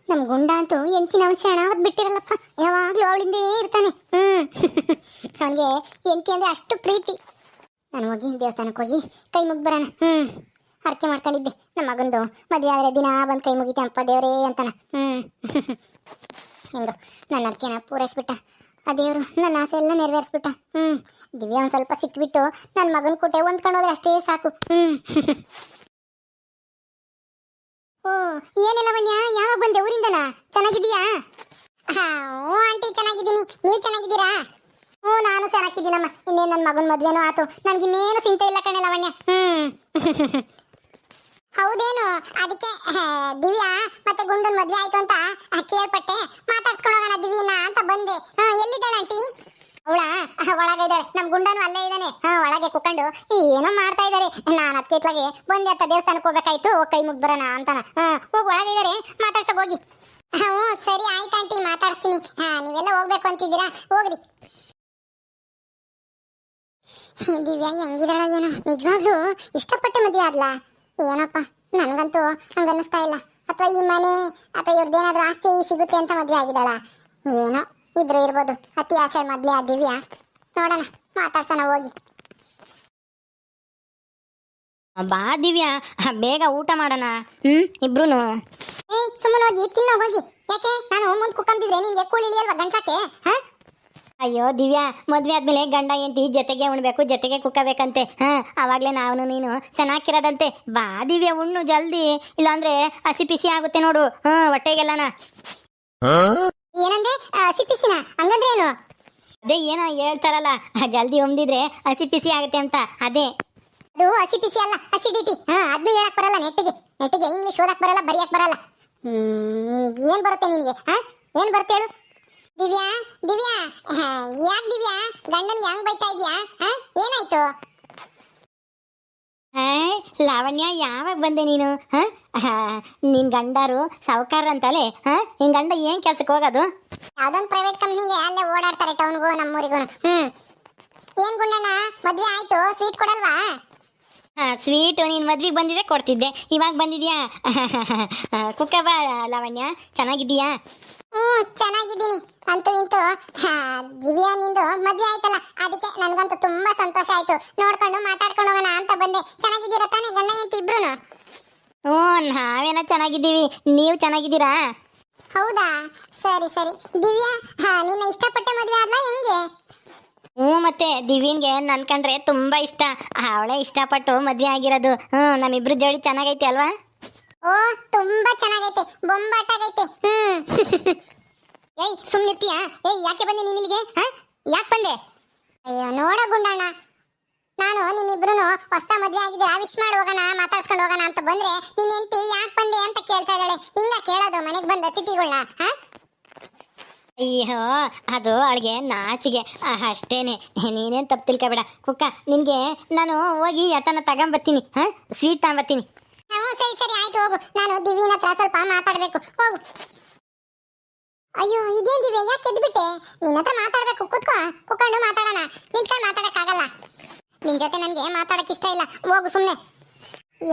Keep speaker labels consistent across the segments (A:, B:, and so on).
A: ನಮ್ ಗುಂಡ ಅಂತೂ ಎಂಟಿನ ಅಂಶ ಅವತ್ ಬಿಟ್ಟಿರಲ್ಲಪ್ಪ, ಯಾವಾಗ್ಲೂ ಅವಳಿಂದೇ ಇರ್ತಾನೆ. ಅವನಿಗೆ ಎಂಟಿ ಅಂದ್ರೆ ಅಷ್ಟು ಪ್ರೀತಿ. ನಾನು ಹೋಗಿ ದೇವಸ್ಥಾನಕ್ಕೆ ಹೋಗಿ ಕೈ ಮುಗಿ ಬರೋಣ. ಹರಕೆ ಮಾಡ್ಕೊಂಡಿದ್ದೆ ನಮ್ಮ ಮಗಂದು ಮದುವೆ ಆದ್ರೆ ದಿನ ಬಂದು ಕೈ ಮುಗಿತೆ ಅಪ್ಪ ದೇವರೇ ಅಂತಾನ. ಹಿಂಗು ನನ್ನ ಅರ್ಕೆನ ಪೂರೈಸ್ಬಿಟ್ಟ ಆ ದೇವ್ರು, ನನ್ನ ಆಸೆ ಎಲ್ಲ ನೆರವೇರಿಸ್ಬಿಟ್ಟ. ದಿವ್ಯಾ ಒಂದ್ ಸ್ವಲ್ಪ ಸಿಕ್ಬಿಟ್ಟು ನನ್ನ ಮಗನ ಕುಟೆ ಹೊಂದ್ಕೊಂಡೋದ್ರೆ ಅಷ್ಟೇ ಸಾಕು. ಓ ಏನಿಲ್ಲ ವಣ್ಯ, ಯಾವಾಗ ಬಂದೆ ಊರಿಂದನ? ಚೆನ್ನಾಗಿದೀಯಾ? ಹ್ಞೂ ಆಂಟಿ ಚೆನ್ನಾಗಿದ್ದೀನಿ, ನೀವು ಚೆನ್ನಾಗಿದ್ದೀರಾ? ಹ್ಞೂ ನಾನು ಚೆನ್ನಾಗಿದ್ದೀನಮ್ಮ. ಇನ್ನೇನು ನನ್ನ ಮಗನ ಮದ್ವೆನೂ ಆತು, ನನ್ಗಿನ್ನೇನು ಚಿಂತೆ ಇಲ್ಲ ಕಣೆ ಲವಣ್ಯ. ಹೌದೇನು? ಅದಕ್ಕೆ ದಿವ್ಯಾ ಮತ್ತೆ ಗುಂಡನ್ ಮದ್ವೆ ಆಯ್ತು ಅಂತ ಕೇಳ್ಪಟ್ಟೆ, ಮಾತಾಡ್ಸ್ಕೊಂಡು ಹೋಗೋಣ ದಿವ್ಯನ ಅಂತ ಬಂದೆ. ಎಲ್ಲಿದ್ದಾಳೆ ಆಂಟಿ? ಅವಳ ಒಳಗೆ ಇದ್ದಾಳೆ, ನಮ್ ಗುಂಡನು ಅಲ್ಲೇ ಇದ್ದಾನೆ. ಒಳಗೆ ಕುತ್ಕೊಂಡು ಏನೋ ಮಾಡ್ತಾ ಇದಾರೆ. ನಾನು ಅದಕ್ಕೆ ಇತ್ಲಾಗೆ ಬಂದೆ ಅಂತ ದೇವಸ್ಥಾನಕ್ಕೆ ಹೋಗ್ಬೇಕಾಯ್ತು, ಕೈ ಮುಗ್ ಬರೋಣ ಅಂತಾನ. ಹೋಗಿ ಒಳಗೆ ಇದಾರೆ, ಮಾತಾಡ್ಸಕ್ ಹೋಗಿ. ಹ್ಞೂ ಸರಿ ಆಯ್ತು ಆಂಟಿ, ಮಾತಾಡ್ತೀನಿ. ನೀವೆಲ್ಲ ಹೋಗ್ಬೇಕು ಅಂತಿದ್ದೀರಾ, ಹೋಗ್ರಿ. ದಿವ್ಯಾ ಹೆಂಗಿದಾಳ ಏನೋ, ನಿಜವಾಗ್ಲೂ ಇಷ್ಟಪಟ್ಟೆ ಮದ್ವೆ ಆಗ್ಲಾ ಏನಪ್ಪ? ನನ್ಗಂತೂ ಹಂಗನ್ನಿಸ್ತಾ ಇಲ್ಲ. ಅಥವಾ ಈ ಮನೆ ಅಥವಾ ಇವ್ರದ್ದೇನಾದ್ರೂ ಆಸ್ತಿ ಸಿಗುತ್ತೆ ಅಂತ ಮದ್ವೆ ಆಗಿದ್ದಾಳ ಏನೋ, ಇದ್ರೆ ಇರ್ಬೋದು. ಅತಿ ಆಸೆ ಮದ್ವೆ ಆ ದಿವ್ಯಾ. ನೋಡೋಣ, ಮಾತಾಡ್ಸೋಣ ಹೋಗಿ.
B: ಬಾ ದಿವ್ಯಾ, ಬೇಗ ಊಟ ಮಾಡೋಣ. ಇಬ್ರುನು
A: ಸುಮ್ಮನೆ ಹೋಗಿ ತಿನ್ನೋ ಹೋಗಿ. ಯಾಕೆ ನಾನು ಮುಂದ್ ಕುಕ್ಕಂದಿದ್ರೆ ನಿನ್ಗೆ ಕೂಳಿಲಿಯಲ್ವಾ ಗಂಟಕ್ಕೆ?
B: ಅಯ್ಯೋ ದಿವ್ಯಾ, ಮದ್ವೆ ಆದ್ಮೇಲೆ ಗಂಡ ಎಂಟಿ ಜೊತೆಗೆ ಉಣ್ಬೇಕು, ಜೊತೆಗೆ ಕುಕ್ಕಬೇಕಂತೆ. ಅವಾಗ್ಲೇ ನಾವು ನೀನು ಚೆನ್ನಾಗಿರೋದಂತೆ. ಬಾ ದಿವ್ಯಾ, ಉಣ್ಣು ಜಲ್ದಿ, ಇಲ್ಲಾಂದ್ರೆ ಹಸಿ ಪಿಸಿ ಆಗುತ್ತೆ ನೋಡು ಹೊಟ್ಟೆಗೆಲ್ಲನ.
A: ಏನಂದ್ರೆ ಹಸಿ ಪಿಸಿನ? ಹಂಗಂದ್ರೆ ಏನು?
B: ಅದೇ ಏನೋ ಹೇಳ್ತಾರಲ್ಲ, ಜಲ್ದಿ ಉಮ್ದಿದ್ರೆ ಹಸಿ ಪಿಸಿ ಆಗುತ್ತೆ ಅಂತ. ಅದೇ
A: ಅದು ಹಸಿ ಪಿಸಿ ಅಲ್ಲ, ಅಸಿಡಿಟಿ. ಅದನ್ನು ಹೇಳಕ್ ಬರಲ್ಲ ನೆಟ್ಟಿಗೆ. ಇಂಗ್ಲಿಷ್ ಓದಕ್ ಬರಲ್ಲ, ಬರಿಯಕ್ ಬರಲ್ಲ. ಏನ್ ಬರುತ್ತೆ ನಿನ್ಗೆ? ಏನ್ ಬರುತ್ತೆ ಹೇಳು? ದಿವ್ಯಾ ದಿವ್ಯಾ, ಯಾಕೆ ದಿವ್ಯಾ ಗಂಡನ್ಗೆ ಹಂಗ್ ಬೈತಾ ಇದೀಯಾ? ಏನಾಯ್ತು?
B: ಲಾವಣ್ಯ, ಯಾವಾಗ ಬಂದೆ ನೀನು? ನಿನ್ ಗಂಡರು ಸಾವುಕಾರ ಅಂತಲೇ. ನಿನ್ ಗಂಡ ಏನ್ ಕೆಲ್ಸಕ್ಕೆ ಹೋಗೋದು?
A: ಯಾವ್ದೊಂದು ಪ್ರೈವೇಟ್ ಕಂಪ್ನಿಗೆ ಅಲ್ಲೇ ಓಡಾಡ್ತಾರೆ, ಟೌನ್ಗೂ ನಮ್ಮೂರಿಗೂ. ಏನ್ ಗುಂಡಣ್ಣ ಮದ್ವೆ ಆಯ್ತು, ಸ್ವೀಟ್ ಕೊಡಲ್ವಾ?
B: ಸ್ವೀಟು ನೀನ್ ಮದ್ವಿಗೆ ಬಂದಿದ್ರೆ ಕೊಡ್ತಿದ್ದೆ, ಇವಾಗ ಬಂದಿದ್ಯಾ? ಕುಕ್ಕ ಬಾ ಲಾವಣ್ಯ, ಚೆನ್ನಾಗಿದ್ದೀಯಾ?
A: ಚೆನ್ನಾಗಿದ್ದೀನಿ. ಅಂತೂ ಇಂತೂ ದಿವ್ಯಾ ನಿಂದು ಮದ್ವೆ ಆಯ್ತಲ್ಲ, ಅದಕ್ಕೆ ನನ್ಗಂತೂ ತುಂಬಾ ಸಂತೋಷ ಆಯ್ತು. ನೋಡ್ಕೊಂಡು ಮಾತಾಡ್ಕೊಂಡು ಹೋಗೋಣ ಅಂತ ಬಂದೆ. ಚೆನ್ನಾಗಿದ್ದೀರಾ ತಾನೇ ಗಂಡ ಹೆಂಡತಿ ಇಬ್ರುನು?
B: ನಾವೇನ ಚೆನ್ನಾಗಿದ್ದೀವಿ, ನೀವು ಚೆನ್ನಾಗಿದ್ದೀರಾ?
A: ಹೌದಾ, ಸರಿ ಸರಿ. ದಿವ್ಯಾ ನಿನ್ನ ಇಷ್ಟಪಟ್ಟೆ ಮದ್ವೆ ಆದ್ಲಾ ಹೆಂಗೆ?
B: ಮತ್ತೆ ದಿವ್ಯನ್ಗೆ ನನ್ ಕಂಡ್ರೆ ತುಂಬಾ ಇಷ್ಟ. ಅವಳೇ ಇಷ್ಟಪಟ್ಟು ಮದ್ವೆ ಆಗಿರೋದು. ನಮ್ಮಿಬ್ರು ಜೋಡಿ ಚೆನ್ನಾಗೈತೆ ಅಲ್ವಾ?
A: ಓ ತುಂಬಾ ಚೆನ್ನಾಗೈತೆ, ಬೊಂಬಾಟಾಗೈತೆ. ಏಯ್ ಸುಮ್ನಿರ್ತೀಯಾ? ಯಾಕೆ ಬಂದೆ ನೀನ್ ಇಲ್ಲಿಗೆ? ಯಾಕೆ ಬಂದೆ? ಅಯ್ಯೋ ನೋಡ ಗುಂಡಣ್ಣ, ನಾನು ನಿಮ್ಮಿಬ್ರು ಹೊಸ ಮದ್ವೆ ಆಗಿದ್ದೀರಾ, ವಿಶ್ ಮಾಡಿ ಹೋಗೋಣ, ಮಾತಾಡ್ಸ್ಕೊಂಡು ಹೋಗೋಣ ಅಂತ ಬಂದ್ರೆ ನಿನ್ ಹೆಂಡತಿ ಯಾಕೆ ಬಂದೆ ಅಂತ ಕೇಳ್ತಾ ಇದ್ದಾಳೆ. ಹಿಂಗ ಕೇಳೋದು ಮನೆಗ್ ಬಂದ ಅತಿಥಿಗಳನ್ನ?
B: ಅಯ್ಯೋ, ಅದು ಅವಳಿಗೆ ನಾಚಿಗೆ ಅಷ್ಟೇನೆ. ನೀನೇನ್ ತಪ್ಪು ತಿಳ್ಕೊಬೇಡ ಕುಕ್ಕ. ನಿನ್ಗೆ ನಾನು ಹೋಗಿ ಯತನ ತಗೊಂಬತ್ತೀನಿ, ಸ್ವೀಟ್ ತಗೊಂಬತ್ತೀನಿ.
A: ಸರಿ ಸರಿ ಆಯ್ತು, ಹೋಗು. ನಾನು ದಿವ್ಯನ ಹತ್ರ ಸ್ವಲ್ಪ ಮಾತಾಡ್ಬೇಕು, ಹೋಗು. ಅಯ್ಯೋ ಇದೇನ್ ದಿವ್ಯ, ಯಾಕೆ ಎದ್ಬಿಟ್ಟೆ? ನಿನ್ನ ಹತ್ರ ಮಾತಾಡ್ಬೇಕು, ಕುತ್ಕೊಂಡು ಮಾತಾಡೋಣ. ನಿಂತ್ಕೊಂಡು ಮಾತಾಡಕ್ಕಾಗಲ್ಲ, ನಿನ್ ಜೊತೆ ನನ್ಗೆ ಮಾತಾಡಕ್ ಇಷ್ಟ ಇಲ್ಲ, ಹೋಗು ಸುಮ್ನೆ.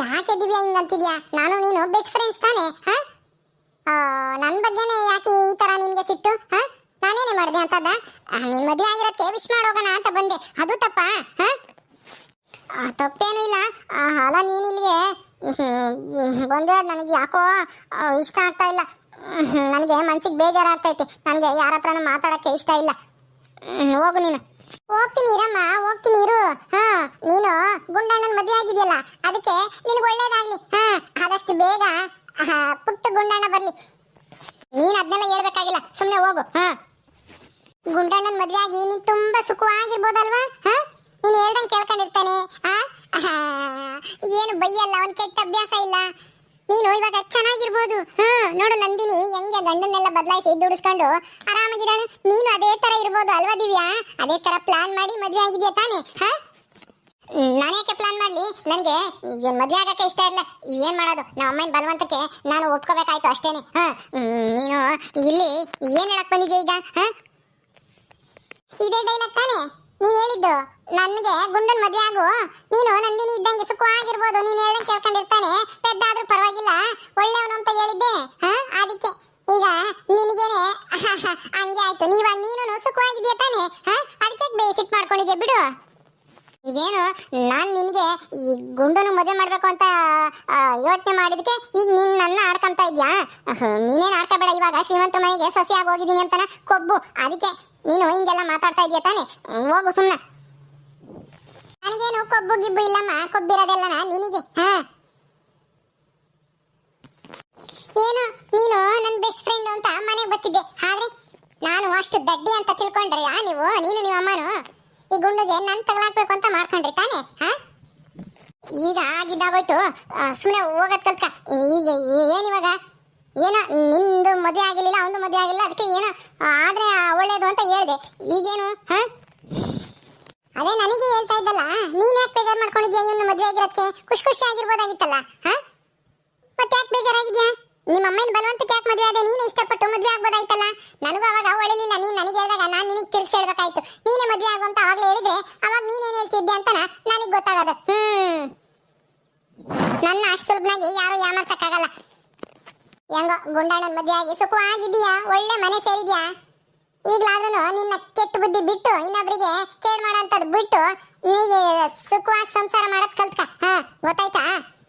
A: ಯಾಕೆ ದಿವ್ಯಾ ಹಿಂಗಂತಿದ್ಯಾ? ನಾನು ನೀನು ಬೆಸ್ಟ್ ಫ್ರೆಂಡ್ಸ್ ತಾನೆ? ನನ್ ಬಗ್ಗೆನೆ ಯಾಕೆ ಈ ತರ ನಿನ್ಗೆ ಸಿಟ್ಟು? ನಾನೇನೆ ಮಾಡಿದೆ ಅಂತದ? ನಿನ್ ಮದ್ವೆ ಆಗಿರೋಕ್ಕೆ ವಿಶ್ ಮಾಡೋಗೋಣ ಅಂತ ಬಂದೆ, ಅದು ತಪ್ಪಾ? ತಪ್ಪೇನು ಇಲ್ಲ. ಅಲ್ಲ ನೀನ್ ಇಲ್ಲಿಗೆ ಬಂದ್ರೆ ನನಗೆ ಯಾಕೋ ಇಷ್ಟ ಆಗ್ತಾ ಇಲ್ಲ. ನನಗೆ ಮನ್ಸಿಗೆ ಬೇಜಾರಾಗ್ತೈತೆ. ನನಗೆ ಯಾರ ಹತ್ರನೂ ಮಾತಾಡಕ್ಕೆ ಇಷ್ಟ ಇಲ್ಲ. ಹೋಗು ನೀನು. ಹೋಗ್ತೀನಿ ಇರಮ್ಮ, ಹೋಗ್ತೀನಿ ಇರು. ನೀನು ಗುಂಡಣ್ಣನ ಮದುವೆ ಆಗಿದೆಯಲ್ಲ, ಅದಕ್ಕೆ ನಿನಗೆ ಒಳ್ಳೇದಾಗ್ಲಿ. ಆದಷ್ಟು ಬೇಗ ಪುಟ್ಟ ಗುಂಡಣ್ಣ ಬರ್ಲಿ. ನೀನ್ ಅದನ್ನೆಲ್ಲ ಹೇಳ್ಬೇಕಾಗಿಲ್ಲ, ಸುಮ್ಮನೆ ಹೋಗು. ಗುಂಡಣ್ಣನ ಮದುವೆ ಆಗಿ ನೀನ್ ತುಂಬಾ ಸುಖವಾಗಿರ್ಬೋದಲ್ವಾ? ನೀನ್ ಹೇಳ್ದಂಗೆ ಕೇಳ್ಕೊಂಡಿರ್ತಾನೆ. ಏನು ಬೈಯಲ್ಲ, ಅವ್ನ್ ಕೆಟ್ಟ ಅಭ್ಯಾಸ ಇಲ್ಲ. ನೀನು ಇವಾಗ ಚೆನ್ನಾಗಿರ್ಬೋದು. ನೋಡು ನಂದಿನಿ ಹೆಂಗೆ ಗಂಡನ್ನೆಲ್ಲ ಬದಲಾಯಿಸಿ ದುಡಿಸ್ಕೊಂಡು ಆರಾಮಾಗಿದ್ದಾಳೆ. ನೀನು ಅದೇ ತರ ಇರ್ಬೋದು ಅಲ್ವಾ ದಿವ್ಯಾ? ಅದೇ ತರ ಪ್ಲಾನ್ ಮಾಡಿ ಮದ್ವೆ ಆಗಿದ್ಯಾ ತಾನೆ? ನಾನೇಕೆ ಪ್ಲಾನ್ ಮಾಡ್ಲಿ? ನನ್ಗೆ ಮದ್ವೆ ಆಗಕ್ಕೆ ಇಷ್ಟ ಇಲ್ಲ. ಏನ್ ಮಾಡೋದು, ನಮ್ಮ ಅಮ್ಮನ ಬಲವಂತಕ್ಕೆ ನಾನು ಒಪ್ಕೋಬೇಕಾಯ್ತು ಅಷ್ಟೇನೆ. ನೀನು ಇಲ್ಲಿ ಏನ್ ಹೇಳಕ್ ಬಂದಿದ್ಯಾ ಈಗ? ಇದೇ ಡೈಲಾಗ್ ತಾನೆ ನೀನ್ ಹೇಳಿದ್ದು? ನನ್ಗೆ ಗುಂಡನ್ ಮದ್ವೆ ಆಗು, ನೀನು ನಂದಿನಿ ಇದ್ದಂಗೆ ಸುಖವಾಗಿರ್ಬೋದು, ನೀನ್ ಹೇಳ್ದಂಗೆ ಕೇಳ್ಕೊಂಡಿರ್ತಾನೆ, ಪೆದ್ದಾದ್ರೂ ಪರವಾಗಿಲ್ಲ, ಒಳ್ಳೆಯವನು ಅಂತ ಹೇಳಿದ್ದೆ. ಅದಕ್ಕೆ ಈಗ ನಿನಗೇನೆ ಹಂಗೆ ಆಯ್ತು. ನೀನು ಸುಖವಾಗಿದ್ಯಾ ತಾನೆ? ಅದಕ್ಕೆ ಬೇಸಿಟ್ ಮಾಡ್ಕೊಂಡಿದ್ಯಾ ಬಿಡು. ಈಗೇನು ನಾನು ನಿನಗೆ ಈ ಗುಂಡನ್ನು ಮದುವೆ ಮಾಡ್ಬೇಕು ಅಂತ ಯೋಚನೆ ಮಾಡಿದಕ್ಕೆ ಈಗ ನೀನು ನನ್ನ ಆಡ್ಕೊಂತ ಇದ್ಯಾ? ನೀನೇನು ಆಡ್ಕೋಬೇಡ. ಇವಾಗ ಶ್ರೀಮಂತರ ಮನೆಗೆ ಸೊಸೆ ಆಗಿ ಹೋಗಿದ್ದೀನಿ ಅಂತಾನ ಕೊಬ್ಬು. ಅದಕ್ಕೆ ನೀನು ಹಿಂಗೆಲ್ಲ ಮಾತಾಡ್ತಾ ಇದೀಯ ತಾನೆ? ಹೋಗು ಸುಮ್ಮನೆ. ನನಗೇನು ಕೊಬ್ಬು ಗಿಬ್ಬು ಇಲ್ಲಮ್ಮ, ಕೊಬ್ಬಿರೋದೆಲ್ಲನ ನಿನಗೆ. ಏನು ನೀನು ನನ್ನ ಬೆಸ್ಟ್ ಫ್ರೆಂಡ್ ಅಂತ ಮನೆಗೆ ಬರ್ತಿದ್ದೆ, ಆದ್ರೆ ನಾನು ಅಷ್ಟು ದಡ್ಡಿ ಅಂತ ತಿಳ್ಕೊಂಡ್ರಿ ನೀನು ನಿಮ್ಮ ಅಮ್ಮನು ಈ ಗುಂಡುಗೆ ನನ್ ತಗಲಾಕ್ಬೇಕು ಅಂತ ಮಾಡ್ಕೊಂಡ್ರಿ ತಾನೆ? ಈಗ ಆಗಿದ್ದಾಗೋಯ್ತು, ಸುಮ್ಮನೆ ಹೋಗೋದ್ ಕಲ್ತ್ಕ. ಈಗ ಏನಿವಾಗ ಏನೋ ನಿಂದು ಮದುವೆ ಆಗಿರ್ಲಿಲ್ಲ, ಅವನು ಮದುವೆ ಆಗಿಲ್ಲ, ಅದಕ್ಕೆ ಏನೋ ಆದ್ರೆ ಒಳ್ಳೇದು ಅಂತ ಹೇಳ್ದೆ. ಈಗೇನು ಅದೇ ನನಗೆ ಹೇಳ್ತಾ ಇದ್ದಲ್ಲ, ನೀನ್ ಯಾಕೆ ಬೇಜಾರು ಮಾಡ್ಕೊಂಡಿದ್ಯಾ? ಇವನು ಮದುವೆ ಆಗಿರೋದಕ್ಕೆ ಖುಷಿ ಆಗಿರ್ಬೋದಾಗಿತ್ತಲ್ಲ. ಮತ್ತೆ ಯಾಕೆ ಬೇಜಾರಾಗಿದ್ಯಾ? ನಿಮ್ಮ ಅಮ್ಮನ ಬಲವಂತಕ್ಕೆ ಯಾಕೆ ಮದುವೆ ಆದೆ? ನೀನು ಇಷ್ಟಪಟ್ಟು ಮದುವೆ ಆಗ್ಬೋದಾಯ್ತಲ್ಲ. ನನಗೂ ಅವಾಗ ಒಳಿಲಿಲ್ಲ, ನೀನ್ ನನಗೆ ಹೇಳಿದಾಗ ನಾನು ನಿನಗೆ ತಿರ್ಗಿಸಿ ಹೇಳ್ಬೇಕಾಯ್ತು. ನೀನೇ ಮದುವೆ ಆಗು ಅಂತ ಅವಾಗಲೇ ಹೇಳಿದ್ರೆ ಅವಾಗ ನೀನೇನ್ ಹೇಳ್ತಿದ್ದೆ ಅಂತ ನನಗೆ ಗೊತ್ತಾಗದು. ನನ್ನ ಅಷ್ಟು ಸುಲಭನಾಗಿ ಯಾರು ಯಾಮರ್ಸಕ್ಕಾಗಲ್ಲ. ಹೆಂಗೋ ಗುಂಡಣ್ಣನ ಮದುವೆ ಆಗಿ ಸುಖವಾಗಿದೀಯಾ, ಒಳ್ಳೆ ಮನೆ ಸೇರಿದ್ಯಾ. ಈಗ್ಲಾದ್ರೂ ನಿನ್ನ ಕೆಟ್ಟ ಬುದ್ಧಿ ಬಿಟ್ಟು ಇನ್ನೊಬ್ರಿಗೆ ಕೇಳ್ ಮಾಡೋಂಥದ್ದು ಬಿಟ್ಟು ನೀಗೆ ಸುಖವಾಗಿ ಸಂಸಾರ ಮಾಡೋದ್ ಕಲ್ತ್ಕ. ಗೊತ್ತಾಯ್ತಾ?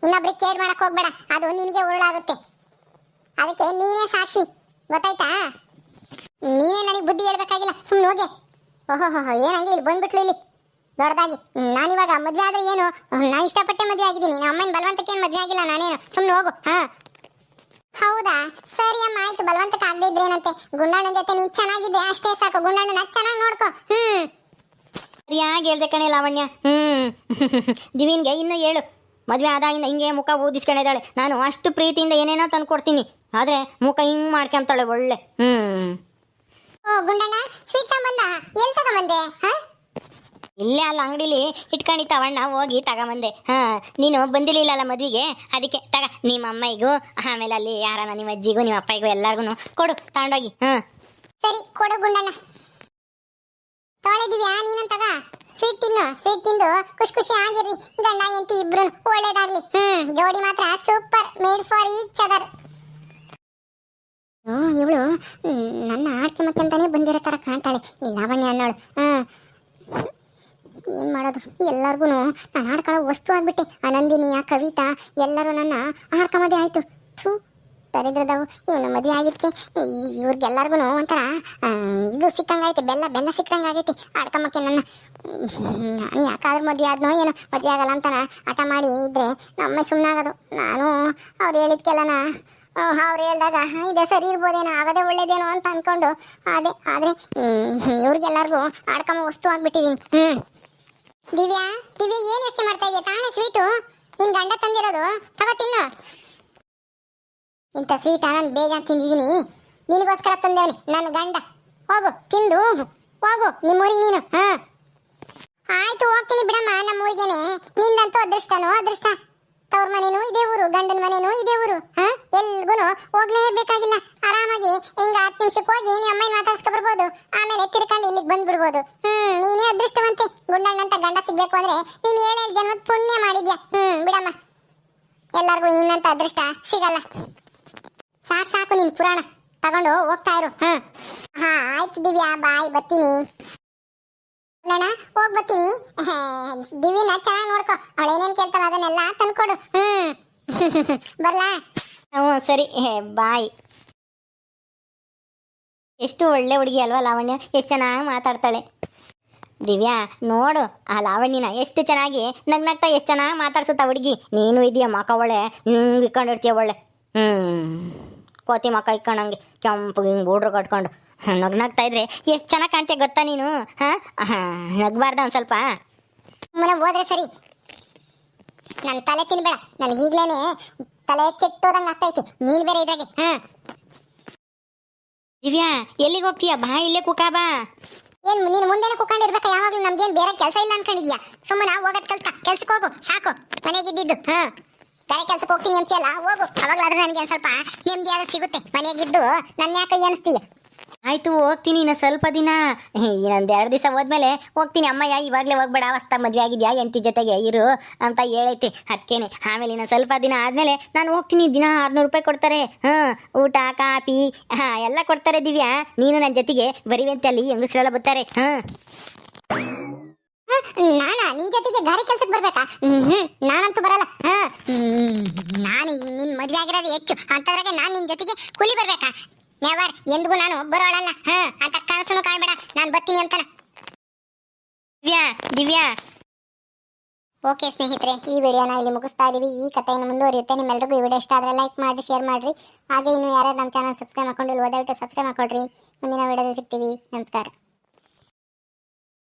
A: ಇನ್ನೊಬ್ರಿಗೆ ಕೇಳ್ ಮಾಡಕ್ ಹೋಗ್ಬೇಡ, ಅದು ನಿನಗೆ ಉರುಳಾಗುತ್ತೆ. ಅದಕ್ಕೆ ನೀನೇ ಸಾಕ್ಷಿ, ಗೊತ್ತಾಯ್ತಾ? ನೀನೇ ನನಗೆ ಬುದ್ಧಿ ಹೇಳ್ಬೇಕಾಗಿಲ್ಲ, ಸುಮ್ಮನೆ ಹೋಗಿ. ಓಹೋ ಏನಂಗೆ ಇಲ್ಲಿ ಬಂದ್ಬಿಟ್ಲು ಇಲ್ಲಿ ದೊಡ್ಡದಾಗಿ. ನಾನಿವಾಗ ಮದ್ವೆ ಆದ್ರೆ ಏನು, ನಾನು ಇಷ್ಟಪಟ್ಟೆ ಮದ್ವೆ ಆಗಿದ್ದೀನಿ. ನಮ್ಮ ಅಮ್ಮನ ಬಲವಂತಕ್ಕೆ ಏನು ಮದ್ವೆ ಆಗಿಲ್ಲ ನಾನೇನು. ಸುಮ್ಮನೆ ಹೋಗು. ಹೌದಾ, ಸರಿ ಅಮ್ಮ, ಆಯ್ತು. ಬಲವಂತಕ್ಕೆ ಆಗದೆ ಇದ್ರೆ ಏನಂತೆ, ಗುಂಡಣ್ಣನ ಜೊತೆ ನೀನ್ ಚೆನ್ನಾಗಿದೆ ಅಷ್ಟೇ ಸಾಕು. ಗುಂಡಣ್ಣನ ಚೆನ್ನಾಗಿ ನೋಡ್ಕೊ.
B: ಸರಿಯಾಗಿ ಹೇಳ್ದೆ ಕಣೆ ಲಾವಣ್ಯ. ದಿವೀನ್ಗೆ ಇನ್ನು ಹೇಳು, ಮದುವೆ ಆದಾಗಿಂದ ಹಿಂಗೆ ಮುಖ ಊದಿಸ್ಕೊಂಡಿದ್ದಾಳೆ. ನಾನು ಅಷ್ಟು ಪ್ರೀತಿಯಿಂದ ಏನೇನೋ ತಂದು ಕೊಡ್ತೀನಿ, ಆದ್ರೆ ಮುಖ ಹಿಂಗ್ ಮಾಡ್ಕೊಂತಾಳೆ ಒಳ್ಳೆ.
A: ಓ ಗುಂಡಣ್ಣ, ಸ್ವೀಟ್ ತಗೊಂಬಂದ? ಎಲ್ಲಿ ತಗೊಂಬಂದೆ?
B: ಇಲ್ಲೇ ಅಲ್ಲ ಅಂಗಡಿಲಿ ಇಟ್ಕೊಂಡಿತ್ತವಣ್ಣ, ಹೋಗಿ ತಗೊಂಬಂದೆ. ನೀನು ಬಂದಿರಲಿಲ್ಲಲ್ಲ ಮದ್ವಿಗೆ, ಅದಕ್ಕೆ ತಗ. ನಿಮ್ಮ ಅಮ್ಮಯ್ಗೂ ಆಮೇಲೆ ಅಲ್ಲಿ ಯಾರನ್ನ ನಿಮ್ಮ ಅಜ್ಜಿಗೂ ನಿಮ್ಮ ಅಪ್ಪಯ್ಗೂ ಎಲ್ಲಾರ್ಗು ಕೊಡು ತಗೊಂಡೋಗಿ.
A: ಸರಿ ಕೊಡು ಗುಂಡಣ್ಣ. ತೊಳೆದಿವ್ಯಾ ನೀನು? ತಗ ಸ್ವೀಟ್ ತಿನ್ನು. ಸ್ವೀಟ್ ತಿಂದು ಖುಷಿ ಆಗಿರ್ರಿ ಗಂಡ ಹೆಂಡತಿ ಇಬ್ರು. ಒಳ್ಳೇದಾಗ್ಲಿ. ಜೋಡಿ ಮಾತ್ರ super, made for each other. ಇವಳು ನನ್ನ ಆಡ್ಕೆ ಮಕ್ಕಂತಾನೆ ಬಂದಿರೋ ತರ ಕಾಣ್ತಾಳೆ ಈ ಲಾವಣ್ಯ ಅನ್ನೋಳು. ಏನ್ ಮಾಡೋದು, ಎಲ್ಲರಿಗೂ ನಾನು ಆಡ್ಕೊಳ್ಳೋ ವಸ್ತು ಆಗ್ಬಿಟ್ಟೆ. ಆನಂದಿನಿ, ಆ ಕವಿತಾ ಎಲ್ಲರೂ ನನ್ನ ಆಡ್ಕೊಂಬದೇ ಆಯ್ತು. ಥೂ ದರಿದ್ರದವು. ಇವನು ಮದುವೆ ಆಗಿದ್ಕೆ ಇವ್ರಿಗೆಲ್ಲರಿಗೂ ಒಂಥರ ಇದು ಸಿಕ್ಕಂಗಾಯ್ತು, ಬೆಲ್ಲ ಸಿಕ್ಕಂಗಾಗೈತಿ ಆಡ್ಕೊಂಬಕ್ಕೆ ನನ್ನ. ನಾನು ಯಾಕಾದ್ರೂ ಮದುವೆ ಆದ್ನೋ ಏನೋ, ಮದುವೆ ಆಗಲ್ಲ ಅಂತಾನ ಹಠ ಮಾಡಿ ಇದ್ರೆ ನಮ್ಮ ಸುಮ್ಮನಾಗೋದು. ನಾನು ಅವ್ರು ಹೇಳಿದ್ಕೆಲ್ಲನ ಅವ್ರು ಹೇಳ್ದಾಗ ಇದೆ ಸರಿ ಇರ್ಬೋದೇನೋ, ಆಗದೆ ಒಳ್ಳೇದೇನೋ ಅಂತ ಅನ್ಕೊಂಡು ಅದೇ. ಆದ್ರೆ ಇವ್ರಿಗೆಲ್ಲರಿಗೂ ಆಡ್ಕೊಂಬ ವಸ್ತು ಆಗ್ಬಿಟ್ಟಿದೀನಿ. ದಿವ್ಯಾ ಏನ್ ಯೋಚನೆ ಮಾಡ್ತಾ ಇದೀಯ? ತಾನೇ ಸ್ವೀಟು ನಿನ್ ಗಂಡ ತಂದಿರೋದು, ತಗೋ ತಿನ್ನು. ಇಂಥ ಸ್ವೀಟ ನಾನು ಬೇಜಾನ್ ತಿಂದಿದ್ದೀನಿ, ನಿನಗೋಸ್ಕರ ತಂದೇವನಿ ನನ್ನ ಗಂಡ. ಹೋಗು ತಿಂದು ಹೋಗು ನಿಮ್ಮೂರಿಗೆ ನೀನು. ಆಯ್ತು ಹೋಗ್ತೀನಿ ಬಿಡಮ್ಮ ನಮ್ಮೂರಿಗೇನೆ. ನಿಂದಂತೂ ಅದೃಷ್ಟನೋ ಅದೃಷ್ಟ. ತವ್ರ ಮನೇನು ಇದೇ ಊರು, ಗಂಡನ ಮನೇನು ಇದೇ ಊರು. ಎಲ್ಗೂ ಹೋಗ್ಲೇಬೇಕಾಗಿಲ್ಲ. ಆರಾಮಾಗಿ ಹಿಂಗ 10 ನಿಮಿಷಕ್ಕೆ ಹೋಗಿ ನೀ ಅಮ್ಮನ ಮಾತಾಡ್ಸ್ಕೊ ಬರ್ಬೋದು, ಆಮೇಲೆ ತಿರ್ಕೊಂಡು ಇಲ್ಲಿಗೆ ಬಂದ್ಬಿಡ್ಬೋದು. ನೀನೇ ಅದೃಷ್ಟವಂತೆ. ಗುಂಡಣ್ಣಂತ ಗಂಡ ಸಿಗ್ಬೇಕು ಅಂದ್ರೆ ನೀನ್ 7 ಜನ್ಮದ ಪುಣ್ಯ ಮಾಡಿದ್ಯಾ. ಬಿಡಮ್ಮ, ಎಲ್ಲಾರ್ಗು ನಿನ್ನಂತ ಅದೃಷ್ಟ ಸಿಗಲ್ಲ. ಸಾಕು ನಿನ್ ಪುರಾಣ ತಗೊಂಡು ಹೋಗ್ತಾ ಇರು. ಆಯ್ತು ದಿವ್ಯಾ, ಬಾಯ್, ಬರ್ತೀನಿ. ಅಣ್ಣ ಹೋಗ್ ಬರ್ತೀನಿ. ದಿವ್ಯನ ಚೆನ್ನಾಗಿ ನೋಡ್ಕೊ, ಅವಳೇನೇನ್ ಕೇಳ್ತಾಳ ಅದನ್ನೆಲ್ಲ ತಂದ್ಕೊಡು. ಬರ್ಲಾ?
B: ಸರಿ, ಬಾಯ್. ಎಷ್ಟು ಒಳ್ಳೆ ಹುಡುಗಿ ಅಲ್ವಾ ಲಾವಣ್ಯ, ಎಷ್ಟು ಚೆನ್ನಾಗಿ ಮಾತಾಡ್ತಾಳೆ. ದಿವ್ಯಾ ನೋಡು ಆ ಲಾವಣ್ಯನ ಎಷ್ಟು ಚೆನ್ನಾಗಿ ನಗ್ನಗ್ತಾ ಎಷ್ಟು ಚೆನ್ನಾಗಿ ಮಾತಾಡ್ಸುತ್ತಾ ಹುಡುಗಿ. ನೀನು ಇದೆಯಾ ಮಕ ಒಳ್ಳೆ ಹಿಂಗೆ ಇಕ್ಕೊಂಡಿರ್ತೀಯ ಒಳ್ಳೆ. ಕೋತಿ ಮಕ್ಕ ಇಕ್ಕೊಂಡಂಗೆ ಕೆಂಪು ಹಿಂಗೆ ಬೂಡ್ರು ಕಟ್ಕೊಂಡು ನಗ್ನಾಗ್ತಾ ಇದ್ರೆ ಎಷ್ಟು ಚೆನ್ನಾಗಿ ಕಾಣ್ತೀಯ ಗೊತ್ತಾ ನೀನು. ನಗ್ಬಾರ್ದ ಒಂದು ಸ್ವಲ್ಪ?
A: ಮನೆ ಹೋದ್ರೆ ಸರಿ, ನನ್ನ ತಲೆ ತಿನ್ಬೇಡ. ನನಗೀಗ್ಲೇನೆ ತಲೆ ಕೆಟ್ಟೋದಂಗೆ ಆಗ್ತೈತಿ, ನೀನ್ ಬೇರೆ ಇದ್ರಾಗೆ.
B: ದಿವ್ಯಾ ಎಲ್ಲಿಗೆ ಹೋಗ್ತೀಯ? ಬಾ ಇಲ್ಲೇ ಕುಕಾ ಬಾ.
A: ಏನ್ ನೀನು ಮುಂದೆನೆ ಕುತ್ಕೊಂಡಿರ್ಬೇಕ? ಯಾವಾಗ್ಲೂ ನಮ್ಗೇನ್ ಬೇರೆ ಕೆಲಸ ಇಲ್ಲ ಅನ್ಕೊಂಡಿದ್ಯಾ? ಸುಮ್ಮನೆ ಹೋಗದ್ ಕಲ್ತ ಕೆಲ್ಸಕ್ಕೆ ಹೋಗು ಸಾಕು. ಮನೆಗಿದ್ದು ಬೇರೆ ಕೆಲ್ಸಕ್ಕೆ ಹೋಗ್ತೀನಿ ಅಂತೀಯಲ್ಲ, ಹೋಗು. ಅವಾಗ್ಲಾದ್ರೂ ನನಗೆ ಒಂದ್ ಸ್ವಲ್ಪ ನೆಮ್ಮದಿಯಾದ ಸಿಗುತ್ತೆ. ಮನೆಗಿದ್ದು ನನ್ನ ಯಾಕೆ ಅನಿಸ್ತೀಯ?
B: ಆಯ್ತು ಹೋಗ್ತೀನಿ ಇನ್ನು ಸ್ವಲ್ಪ ದಿನ, ಇನ್ನೊಂದು 2 ದಿವಸ ಹೋದ್ಮೇಲೆ ಹೋಗ್ತೀನಿ. ಅಮ್ಮಯ್ಯ ಇವಾಗಲೇ ಹೋಗ್ಬೇಡ, ಹೊಸ್ತಾ ಮದುವೆ ಆಗಿದ್ಯಾ, ಹೆಂಡತಿ ಜೊತೆಗೆ ಇರು ಅಂತ ಹೇಳೈತಿ. ಅದಕ್ಕೇನೆ ಆಮೇಲೆ ಇನ್ನು ಸ್ವಲ್ಪ ದಿನ ಆದಮೇಲೆ ನಾನು ಹೋಗ್ತೀನಿ. ದಿನ 600 ರೂಪಾಯಿ ಕೊಡ್ತಾರೆ. ಊಟ ಕಾಫಿ ಎಲ್ಲ ಕೊಡ್ತಾರೆ ದಿವ್ಯಾ. ನೀನು ನನ್ನ ಜೊತೆಗೆ ಬರಿವಂತೆ, ಅಲ್ಲಿ ಹೆಂಗಸ್ರೆಲ್ಲ ಬರ್ತಾರೆ.
A: ನಾನಾ ನಿನ್ ಜೊತೆಗೆ ಗಾರಿ ಕೆಲ್ಸಕ್ಕೆ ಬರ್ಬೇಕಾ? ನಾನಂತೂ ಬರಲ್ಲ. ನಾನು ನಿನ್ ಮದ್ವೆ ಆಗಿರೋದು ಹೆಚ್ಚು ಅಂತಂದ್ರೆ ನಾನು ನಿನ್ ಜೊತೆಗೆ ಕೂಲಿ ಬರ್ಬೇಕಾ? ನೆವರ್, ಎಂದಿಗೂ ನಾನು ಬರೋಳಲ್ಲ. ಅಂತ ಕನಸನ್ನು ಕಾಣ್ಬೇಡ, ನಾನು ಬರ್ತೀನಿ ಅಂತಾನ.
B: ದಿವ್ಯಾ ದಿವ್ಯಾ
A: ಓಕೆ ಸ್ನೇಹಿತರೆ, ಈ ವಿಡಿಯೋನ ಇಲ್ಲಿ ಮುಗಿಸ್ತಾ ಇದೀವಿ. ಈ ಕಥೆಯನ್ನು ಮುಂದುವರಿಯುತ್ತೆ. ನಿಮ್ಮೆಲ್ಲರಿಗೂ ಈ ವಿಡಿಯೋ ಇಷ್ಟ ಆದರೆ ಲೈಕ್ ಮಾಡಿ, ಶೇರ್ ಮಾಡಿರಿ. ಹಾಗೆ ಇನ್ನು ಯಾರ್ಯಾರು ನಮ್ಮ ಚಾನಲ್ ಸಬ್ಸ್ಕ್ರೈಬ್ ಮಾಡ್ಕೊಂಡಿಲ್ಲ ದಯವಿಟ್ಟು ಸಬ್ಸ್ಕ್ರೈಬ್ ಮಾಡ್ಕೊಳ್ರಿ. ಮುಂದಿನ ವಿಡಿಯೋದಲ್ಲಿ ಸಿಗ್ತೀವಿ. ನಮಸ್ಕಾರ.